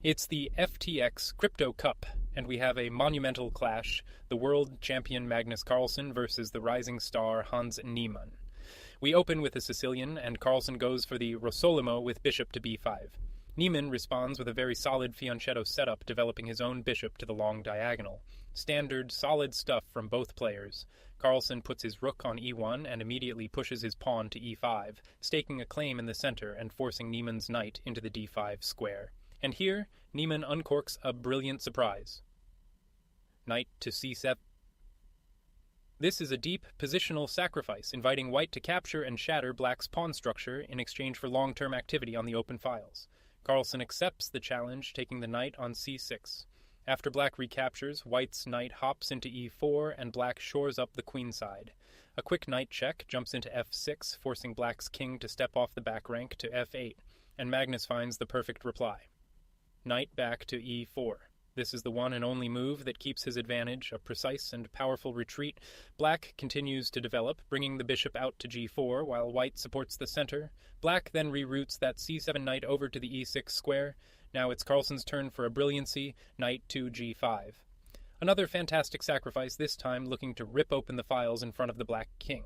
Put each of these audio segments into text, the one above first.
It's the FTX Crypto Cup, and we have a monumental clash, the world champion Magnus Carlsen versus the rising star Moke Niemann. We open with a Sicilian, and Carlsen goes for the Rossolimo with bishop to b5. Niemann responds with a very solid fianchetto setup, developing his own bishop to the long diagonal. Standard, solid stuff from both players. Carlsen puts his rook on e1 and immediately pushes his pawn to e5, staking a claim in the center and forcing Niemann's knight into the d5 square. And here, Niemann uncorks a brilliant surprise. Knight to c7. This is a deep, positional sacrifice, inviting white to capture and shatter black's pawn structure in exchange for long-term activity on the open files. Carlsen accepts the challenge, taking the knight on c6. After black recaptures, white's knight hops into e4, and black shores up the queenside. A quick knight check jumps into f6, forcing black's king to step off the back rank to f8, and Magnus finds the perfect reply. Knight back to e4. This is the one and only move that keeps his advantage, a precise and powerful retreat. Black continues to develop, bringing the bishop out to g4, while white supports the center. Black then reroutes that c7 knight over to the e6 square. Now it's Carlsen's turn for a brilliancy, knight to g5. Another fantastic sacrifice, this time looking to rip open the files in front of the black king.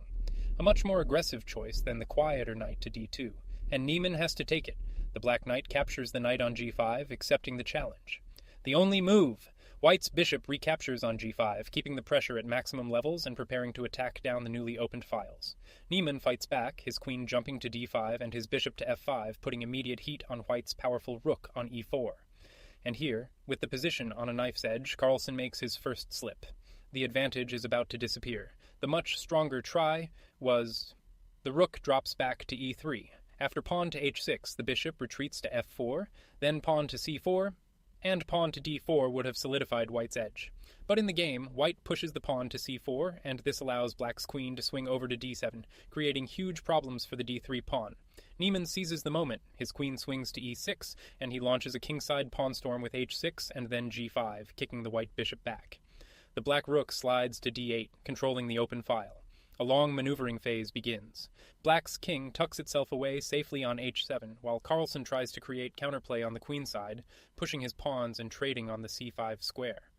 A much more aggressive choice than the quieter knight to d2, and Niemann has to take it. The black knight captures the knight on g5, accepting the challenge. The only move! White's bishop recaptures on g5, keeping the pressure at maximum levels and preparing to attack down the newly opened files. Niemann fights back, his queen jumping to d5 and his bishop to f5, putting immediate heat on white's powerful rook on e4. And here, with the position on a knife's edge, Carlsen makes his first slip. The advantage is about to disappear. The much stronger try was... The rook drops back to e3. After pawn to h6, the bishop retreats to f4, then pawn to c4, and pawn to d4 would have solidified white's edge. But in the game, white pushes the pawn to c4, and this allows black's queen to swing over to d7, creating huge problems for the d3 pawn. Niemann seizes the moment. His queen swings to e6, and he launches a kingside pawn storm with h6 and then g5, kicking the white bishop back. The black rook slides to d8, controlling the open file. A long maneuvering phase begins. Black's king tucks itself away safely on h7, while Carlsen tries to create counterplay on the queenside, pushing his pawns and trading on the c5 square.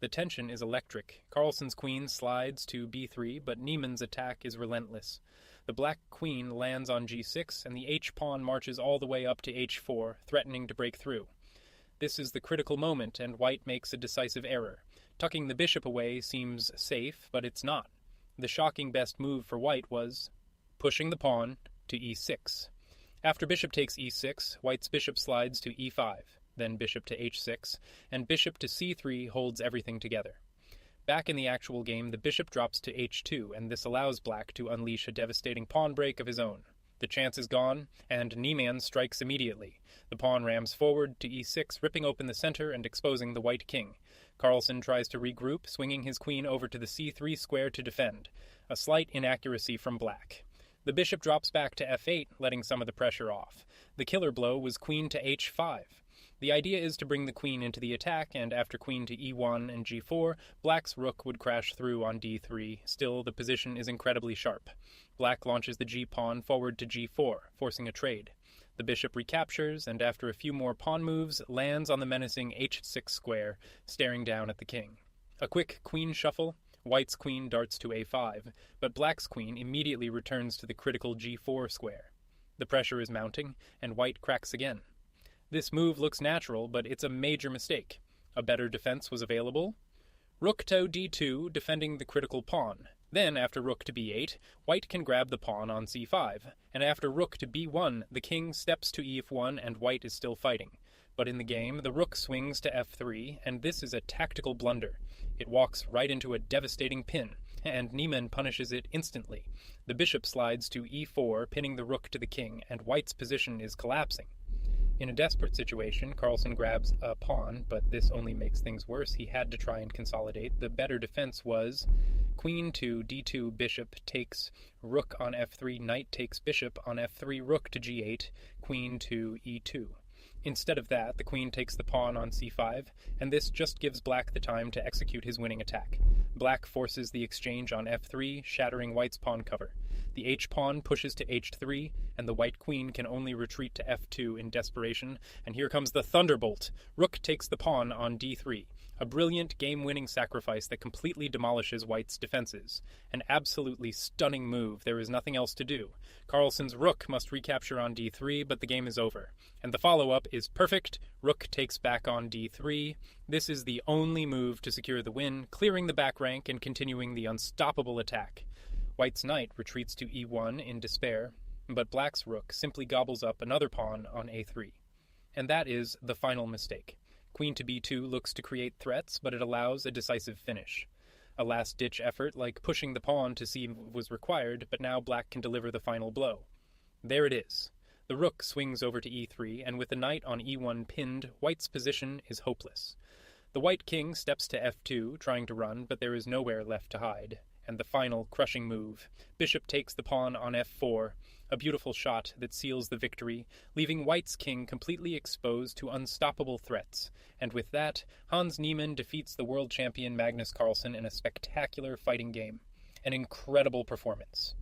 The tension is electric. Carlsen's queen slides to b3, but Niemann's attack is relentless. The black queen lands on g6, and the h-pawn marches all the way up to h4, threatening to break through. This is the critical moment, and white makes a decisive error. Tucking the bishop away seems safe, but it's not. The shocking best move for white was pushing the pawn to e6. After bishop takes e6, white's bishop slides to e5, then bishop to h6, and bishop to c3 holds everything together. Back in the actual game, the bishop drops to h2, and this allows black to unleash a devastating pawn break of his own. The chance is gone, and Niemann strikes immediately. The pawn rams forward to e6, ripping open the center and exposing the white king. Carlsen tries to regroup, swinging his queen over to the c3 square to defend. A slight inaccuracy from black. The bishop drops back to f8, letting some of the pressure off. The killer blow was queen to h5. The idea is to bring the queen into the attack, and after queen to e1 and g4, black's rook would crash through on d3. Still, the position is incredibly sharp. Black launches the g-pawn forward to g4, forcing a trade. The bishop recaptures, and after a few more pawn moves, lands on the menacing h6 square, staring down at the king. A quick queen shuffle, white's queen darts to a5, but black's queen immediately returns to the critical g4 square. The pressure is mounting, and white cracks again. This move looks natural, but it's a major mistake. A better defense was available. Rook to d2, defending the critical pawn. Then, after rook to b8, white can grab the pawn on c5, and after rook to b1, the king steps to e1 and white is still fighting. But in the game, the rook swings to f3, and this is a tactical blunder. It walks right into a devastating pin, and Niemann punishes it instantly. The bishop slides to e4, pinning the rook to the king, and white's position is collapsing. In a desperate situation, Carlsen grabs a pawn, but this only makes things worse. He had to try and consolidate. The better defense was queen to d2, bishop takes rook on f3, knight takes bishop on f3, rook to g8, queen to e2. Instead of that, the queen takes the pawn on c5, and this just gives black the time to execute his winning attack. Black forces the exchange on f3, shattering white's pawn cover. The h-pawn pushes to h3, and the white queen can only retreat to f2 in desperation, and here comes the thunderbolt. Rook takes the pawn on d3. A brilliant game-winning sacrifice that completely demolishes white's defenses. An absolutely stunning move. There is nothing else to do. Carlsen's rook must recapture on d3, but the game is over. And the follow-up is perfect. Rook takes back on d3. This is the only move to secure the win, clearing the back rank and continuing the unstoppable attack. White's knight retreats to e1 in despair, but black's rook simply gobbles up another pawn on a3. And that is the final mistake. Queen to b2 looks to create threats, but it allows a decisive finish. A last-ditch effort like pushing the pawn to c was required, but now black can deliver the final blow. There it is. The rook swings over to e3, and with the knight on e1 pinned, white's position is hopeless. The white king steps to f2, trying to run, but there is nowhere left to hide. And the final crushing move. Bishop takes the pawn on f4, a beautiful shot that seals the victory, leaving white's king completely exposed to unstoppable threats. And with that, Hans Niemann defeats the world champion Magnus Carlsen in a spectacular fighting game. An incredible performance.